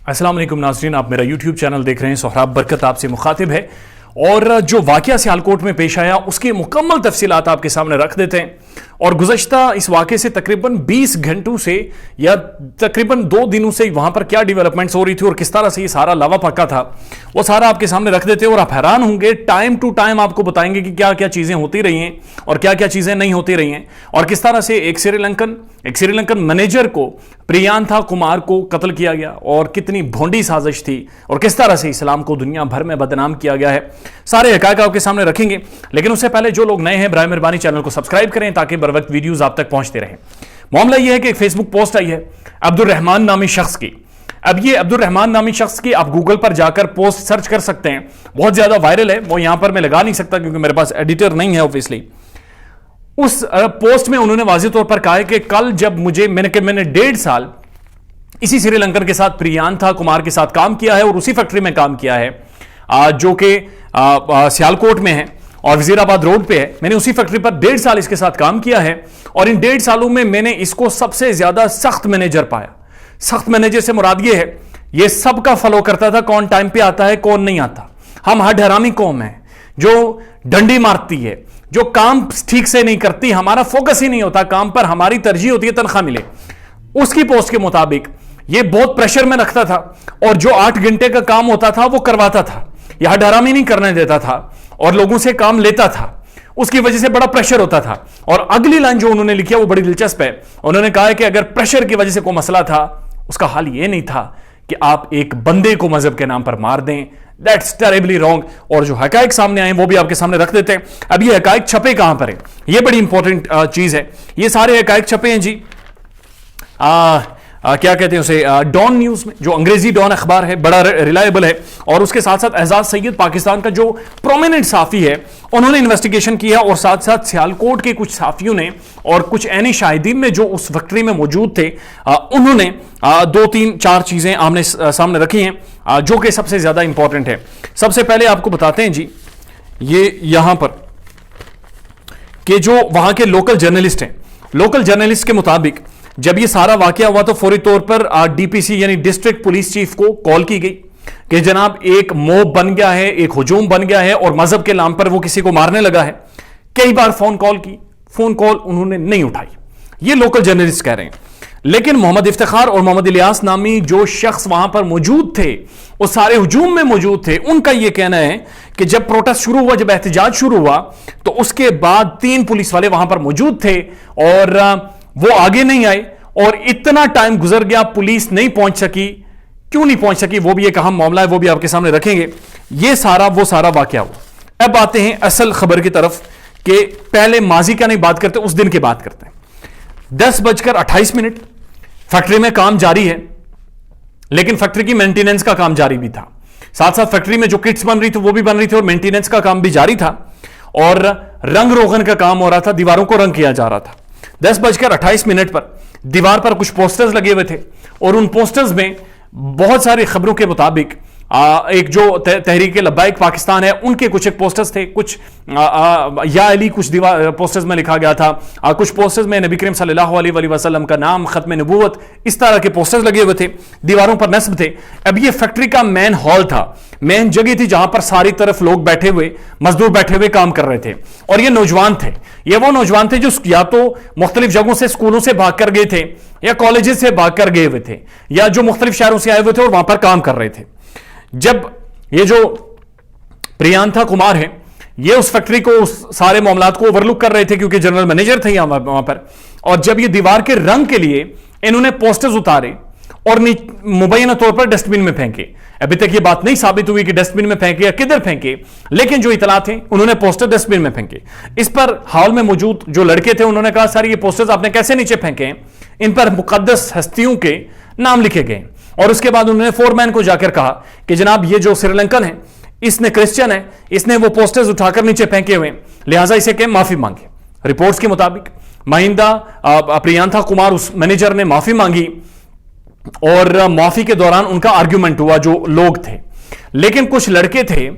अस्सलाम वालेकुम नाज़रीन, आप मेरा यूट्यूब चैनल देख रहे हैं। सोहराब बरकत आपसे मुखातिब है और जो वाक़या सियालकोट में पेश आया उसकी मुकम्मल तफसीलात आपके सामने रख देते हैं। और गुज़श्ता इस वाक़े से तकरीबन 20 घंटों से या तकरीबन 2 दिनों से वहां पर क्या डेवलपमेंट्स हो रही थी और किस तरह से ये सारा लावा पक्का था, वो सारा आपके सामने रख देते हैं। और आप हैरान होंगे, टाइम टू टाइम आपको बताएंगे कि क्या क्या चीज़ें होती रही हैं और क्या क्या चीज़ें नहीं होती रही हैं, और किस तरह से एक श्रीलंकन मैनेजर को, प्रियांथा कुमार को कत्ल किया गया और कितनी भोंडी साजिश थी और किस तरह से इस्लाम को दुनिया भर में बदनाम किया गया है। सारे हक़ाइक़ आपके सामने रखेंगे, लेकिन उससे पहले जो लोग नए हैं बराए मेहरबानी चैनल को सब्सक्राइब करें ताकि बर वक्त वीडियोस आप तक पहुंचते रहें। मामला यह है कि एक फेसबुक पोस्ट आई है अब्दुल रहमान नामी शख्स की। अब ये अब्दुल रहमान नामी शख्स की आप गूगल पर जाकर पोस्ट सर्च कर सकते हैं, बहुत ज्यादा वायरल है। वो यहां पर मैं लगा नहीं सकता क्योंकि मेरे पास एडिटर नहीं है ऑब्वियसली। उस पोस्ट में उन्होंने वाज़ेह तौर पर कहा है कि कल जब मैंने 1.5 साल इसी श्रीलंकन के साथ प्रियांथा कुमार के साथ काम किया है और उसी फैक्ट्री में काम किया है जो कि सियालकोट में है और वजीराबाद रोड पे है। मैंने उसी फैक्ट्री पर 1.5 साल इसके साथ काम किया है और इन 1.5 सालों में मैंने इसको सबसे ज्यादा सख्त मैनेजर पाया। सख्त मैनेजर से मुराद ये है, ये सबका फॉलो करता था, कौन टाइम पे आता है कौन नहीं आता। हम हड हरामी कौम है जो डंडी मारती है, जो काम ठीक से नहीं करती, हमारा फोकस ही नहीं होता काम पर, हमारी तरजीह होती है तनख्वाह मिले। उसकी पोस्ट के मुताबिक ये बहुत प्रेशर में रखता था और जो 8 घंटे का काम होता था वो करवाता था, यह हड हरामी नहीं करने देता था और लोगों से काम लेता था। उसकी वजह से बड़ा प्रेशर होता था। और अगली लाइन जो उन्होंने लिखी है वो बड़ी दिलचस्प है। उन्होंने कहा है कि अगर प्रेशर की वजह से कोई मसला था, उसका हल ये नहीं था कि आप एक बंदे को मजहब के नाम पर मार दें। That's terribly wrong. और जो हकाइक सामने आए वो भी आपके सामने रख देते हैं। अब ये हकाइक छपे कहां पर है, ये बड़ी इंपॉर्टेंट चीज है। ये सारे हकाइक छपे हैं जी क्या कहते हैं उसे, डॉन न्यूज में, जो अंग्रेजी डॉन अखबार है, बड़ा रिलायबल है। और उसके साथ साथ एजाज सैयद पाकिस्तान का जो प्रोमिनेंट साफी है, उन्होंने इन्वेस्टिगेशन किया और साथ साथ सियालकोट के कुछ साफियों ने और कुछ ऐनी शाहिदीन ने जो उस फैक्ट्री में मौजूद थे, उन्होंने 2, 3, 4 चीजें आमने सामने रखी हैं जो कि सबसे ज्यादा इंपॉर्टेंट है। सबसे पहले आपको बताते हैं जी, ये यहां पर कि जो वहां के लोकल जर्नलिस्ट हैं, लोकल जर्नलिस्ट के मुताबिक जब ये सारा वाकया हुआ तो फौरी तौर पर डीपीसी यानी डिस्ट्रिक्ट पुलिस चीफ को कॉल की गई कि जनाब एक मॉब बन गया है, एक हुजूम बन गया है और मजहब के नाम पर वो किसी को मारने लगा है। कई बार फोन कॉल की, फोन कॉल उन्होंने नहीं उठाई, ये लोकल जर्नलिस्ट कह रहे हैं। लेकिन मोहम्मद इफ्तिखार और मोहम्मद इलियास नामी जो शख्स वहां पर मौजूद थे, वो सारे हुजूम में मौजूद थे, उनका यह कहना है कि जब प्रोटेस्ट शुरू हुआ, जब एहतजाज शुरू हुआ, तो उसके बाद 3 पुलिस वाले वहां पर मौजूद थे और वो आगे नहीं आए और इतना टाइम गुजर गया, पुलिस नहीं पहुंच सकी। क्यों नहीं पहुंच सकी, वो भी एक अहम मामला है, वो भी आपके सामने रखेंगे। ये सारा वो सारा वाकया हुआ। अब आते हैं असल खबर की तरफ कि पहले माजी का नहीं बात करते, उस दिन की बात करते हैं। 10:28 फैक्ट्री में काम जारी है, लेकिन फैक्ट्री की मेंटेनेंस का काम जारी भी था। साथ साथ फैक्ट्री में जो किट्स बन रही थी वो भी बन रही थी और मेंटेनेंस का काम भी जारी था और रंग रोगन का काम हो रहा था, दीवारों को रंग किया जा रहा था। 10:28 पर दीवार पर कुछ पोस्टर्स लगे हुए थे और उन पोस्टर्स में बहुत सारी खबरों के मुताबिक एक जो तहरीक लब्बाइक पाकिस्तान है उनके कुछ एक पोस्टर्स थे, कुछ या अली कुछ दीवार पोस्टर्स में लिखा गया था, कुछ पोस्टर्स में नबी करीम सल्लल्लाहु अलैहि वसल्लम का नाम, खत्म नबूवत, इस तरह के पोस्टर्स लगे हुए थे, दीवारों पर नस्ब थे। अब ये फैक्ट्री का मेन हॉल था, मेन जगह थी जहां पर सारी तरफ लोग बैठे हुए, मजदूर बैठे हुए काम कर रहे थे और ये नौजवान थे। ये वो नौजवान थे जो या तो मुख्तलिफ जगहों से, स्कूलों से भाग कर गए थे या कॉलेजेस से भाग कर गए हुए थे या जो मुख्तलिफ शहरों से आए हुए थे और वहां पर काम कर रहे थे। जब ये जो प्रियांथा कुमार है, ये उस फैक्ट्री को, उस सारे मामलात को ओवरलुक कर रहे थे क्योंकि जनरल मैनेजर थे वहां पर। और जब ये दीवार के रंग के लिए इन्होंने पोस्टर्स उतारे और मुबैना तौर पर डस्टबिन में फेंके। अभी तक ये बात नहीं साबित हुई कि डस्टबिन में फेंके या किधर फेंके, लेकिन जो इतला थे उन्होंने पोस्टर डस्टबिन में फेंके। इस पर हॉल में मौजूद जो लड़के थे उन्होंने कहा, सर ये पोस्टर्स आपने कैसे नीचे फेंके, इन पर मुकद्दस हस्तियों के नाम लिखे गए। और उसके बाद उन्होंने फोरमैन को जाकर कहा कि जनाब ये जो श्रीलंकन है, इसने क्रिश्चियन है, इसने वो पोस्टर्स उठाकर नीचे फेंके हुए, लिहाजा इसे के माफी मांगे। रिपोर्ट्स के मुताबिक महिंदा प्रियांथा कुमार उस मैनेजर ने माफी मांगी और माफी के दौरान उनका आर्ग्यूमेंट हुआ जो लोग थे। लेकिन कुछ लड़के थे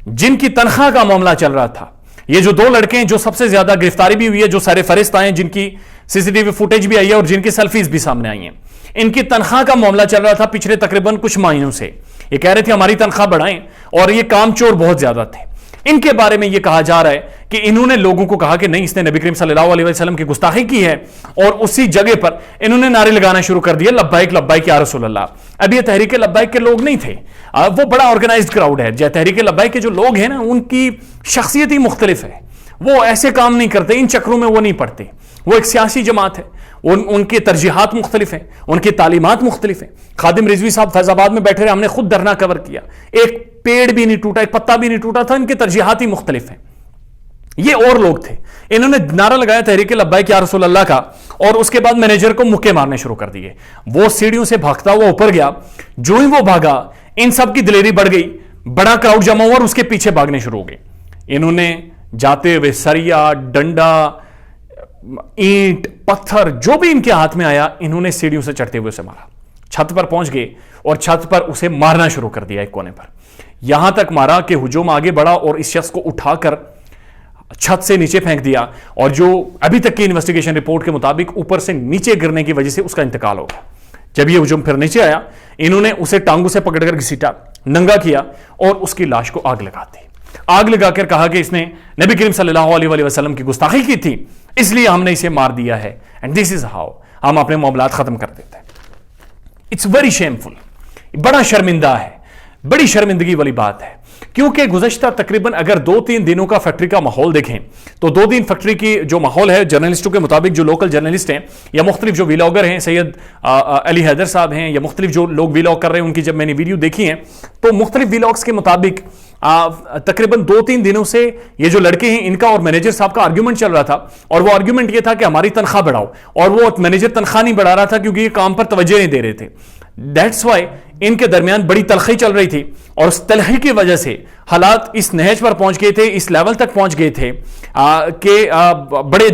जिनकी तनख्वाह का मामला चल रहा था। ये जो 2 लड़के हैं जो सबसे ज्यादा गिरफ्तारी भी हुई है, जो सारे फरिश्त आए हैं, जिनकी सीसीटीवी फुटेज भी आई है और जिनकी सेल्फीज भी सामने आई हैं, ان کی تنخواہ کا معاملہ چل رہا تھا پچھلے تقریباً کچھ مہینوں سے. یہ کہہ رہے تھے ہماری تنخواہ بڑھائیں, اور یہ کام چور بہت زیادہ تھے. ان کے بارے میں یہ کہا جا رہا ہے کہ انہوں نے لوگوں کو کہا کہ نہیں, اس نے نبی کریم صلی اللہ علیہ وسلم کی گستاخی کی ہے, اور اسی جگہ پر انہوں نے نعرے لگانا شروع کر دیا, لبیک لبیک یا رسول اللہ. اب یہ تحریک لبیک کے لوگ نہیں تھے, وہ بڑا آرگنائزڈ کراؤڈ ہے. تحریک لبیک کے جو لوگ ہیں نا, ان کی شخصیت ہی مختلف ہے. وہ ایسے کام نہیں کرتے, ان چکروں میں وہ نہیں پڑتے. وہ ایک سیاسی جماعت ہے, ان کی ترجیحات مختلف ہیں, ان کی تعلیمات مختلف ہیں. خادم رضوی صاحب فیض آباد میں بیٹھے رہے, ہم نے خود دھرنا کور کیا, ایک پیڑ بھی نہیں ٹوٹا, ایک پتا بھی نہیں ٹوٹا تھا. ان کے ترجیحات ہی مختلف ہیں. یہ اور لوگ تھے, انہوں نے نعرہ لگایا تحریک لبیک یا رسول اللہ کا, اور اس کے بعد مینیجر کو مکے مارنے شروع کر دیے. وہ سیڑھیوں سے بھاگتا ہوا اوپر گیا. جو ہی وہ بھاگا, ان سب کی دلیری بڑھ گئی, بڑا کراؤڈ جمع ہوا اور اس کے پیچھے بھاگنے شروع ہو گئے. انہوں نے جاتے ہوئے سریا, ڈنڈا, اینٹ, پتھر, جو بھی ان کے ہاتھ میں آیا, انہوں نے سیڑھیوں سے چڑھتے ہوئے اسے مارا. چھت پر پہنچ گئے اور چھت پر اسے مارنا شروع کر دیا ایک کونے پر. یہاں تک مارا کہ ہجوم آگے بڑھا اور اس شخص کو اٹھا کر چھت سے نیچے پھینک دیا, اور جو ابھی تک کی انویسٹیگیشن رپورٹ کے مطابق اوپر سے نیچے گرنے کی وجہ سے اس کا انتقال ہو گیا. جب یہ ہجوم پھر نیچے آیا, انہوں نے اسے ٹانگوں سے پکڑ کر گھسیٹا, ننگا کیا اور اس کی لاش کو آگ لگا دی. آگ لگا کر کہا کہ اس نے نبی کریم صلی اللہ علیہ وسلم کی گستاخی کی تھی, اس لیے ہم نے اسے مار دیا ہے. اینڈ دس از ہاؤ ہم اپنے معاملات ختم کر دیتے ہیں. اٹس ویری شیمفل, بڑا شرمندہ ہے, بڑی شرمندگی والی بات ہے. کیونکہ گزشتہ تقریباً اگر 2-3 دنوں کا فیکٹری کا ماحول دیکھیں تو 2 دن فیکٹری کی جو ماحول ہے, جرنلسٹوں کے مطابق, جو لوکل جرنلسٹ ہیں یا مختلف جو ویلاگر ہیں, سید علی حیدر صاحب ہیں, یا مختلف جو لوگ ویلاگ کر رہے ہیں, ان کی جب میں نے ویڈیو دیکھی ہیں تو مختلف ویلاگس کے مطابق تقریباً 2-3 دنوں سے یہ جو لڑکے ہیں, ان کا اور مینیجر صاحب کا آرگیومنٹ چل رہا تھا. اور وہ آرگیومنٹ یہ تھا کہ ہماری تنخواہ بڑھاؤ, اور وہ مینیجر تنخواہ نہیں بڑھا رہا تھا کیونکہ یہ کام پر توجہ نہیں دے رہے تھے. دیٹس وائی ان کے درمیان بڑی تلخی چل رہی تھی, اور اس تلخی کی وجہ سے حالات اس نہج پر پہنچ گئے تھے, اس لیول تک پہنچ گئے تھے کہ بڑے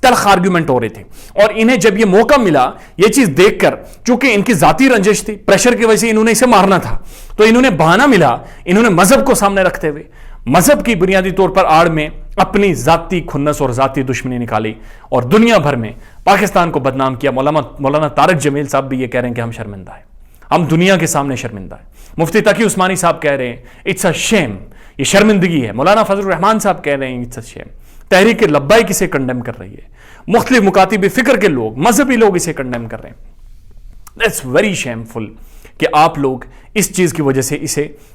تلخ آرگیومنٹ ہو رہے تھے. اور انہیں جب یہ موقع ملا, یہ چیز دیکھ کر, چونکہ ان کی ذاتی رنجش تھی, پریشر کی وجہ سے انہوں نے اسے مارنا تھا, تو انہوں نے بہانہ ملا, انہوں نے مذہب کو سامنے رکھتے ہوئے مذہب کی بنیادی طور پر آڑ میں اپنی ذاتی کھنس اور ذاتی دشمنی نکالی, اور دنیا بھر میں پاکستان کو بدنام کیا. مولانا طارق جمیل صاحب بھی یہ کہہ رہے ہیں کہ ہم شرمندہ ہیں, ہم دنیا کے سامنے شرمندہ ہیں. مفتی تقی عثمانی صاحب کہہ رہے ہیں اٹس اے شیم, یہ شرمندگی ہے. مولانا فضل الرحمان صاحب کہہ رہے ہیں اٹس اے شیم. تحریک لبیک اسے کنڈیم کر رہی ہے, مختلف مکاتب فکر کے لوگ, مذہبی لوگ اسے کنڈیم کر رہے ہیں. دیٹس ویری شیمفل کہ آپ لوگ اس چیز کی وجہ سے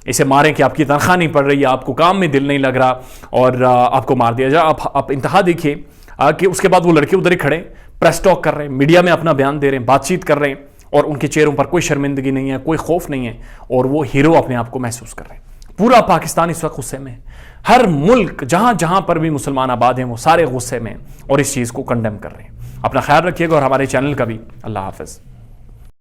اسے ماریں کہ آپ کی تنخواہ نہیں پڑ رہی ہے, آپ کو کام میں دل نہیں لگ رہا, اور آپ کو مار دیا جائے. آپ انتہا دیکھیے کہ اس کے بعد وہ لڑکے ادھر ہی کھڑے پریس ٹاک کر رہے ہیں, میڈیا میں اپنا بیان دے رہے ہیں, بات چیت کر رہے ہیں, اور ان کے چہروں پر کوئی شرمندگی نہیں ہے, کوئی خوف نہیں ہے, اور وہ ہیرو اپنے آپ کو محسوس کر رہے ہیں. پورا پاکستان اس وقت غصے میں ہے, ہر ملک جہاں جہاں پر بھی مسلمان آباد ہیں وہ سارے غصے میں, اور اس چیز کو کنڈیم کر رہے ہیں. اپنا خیال رکھیے گا, اور ہمارے چینل کا بھی. اللہ حافظ.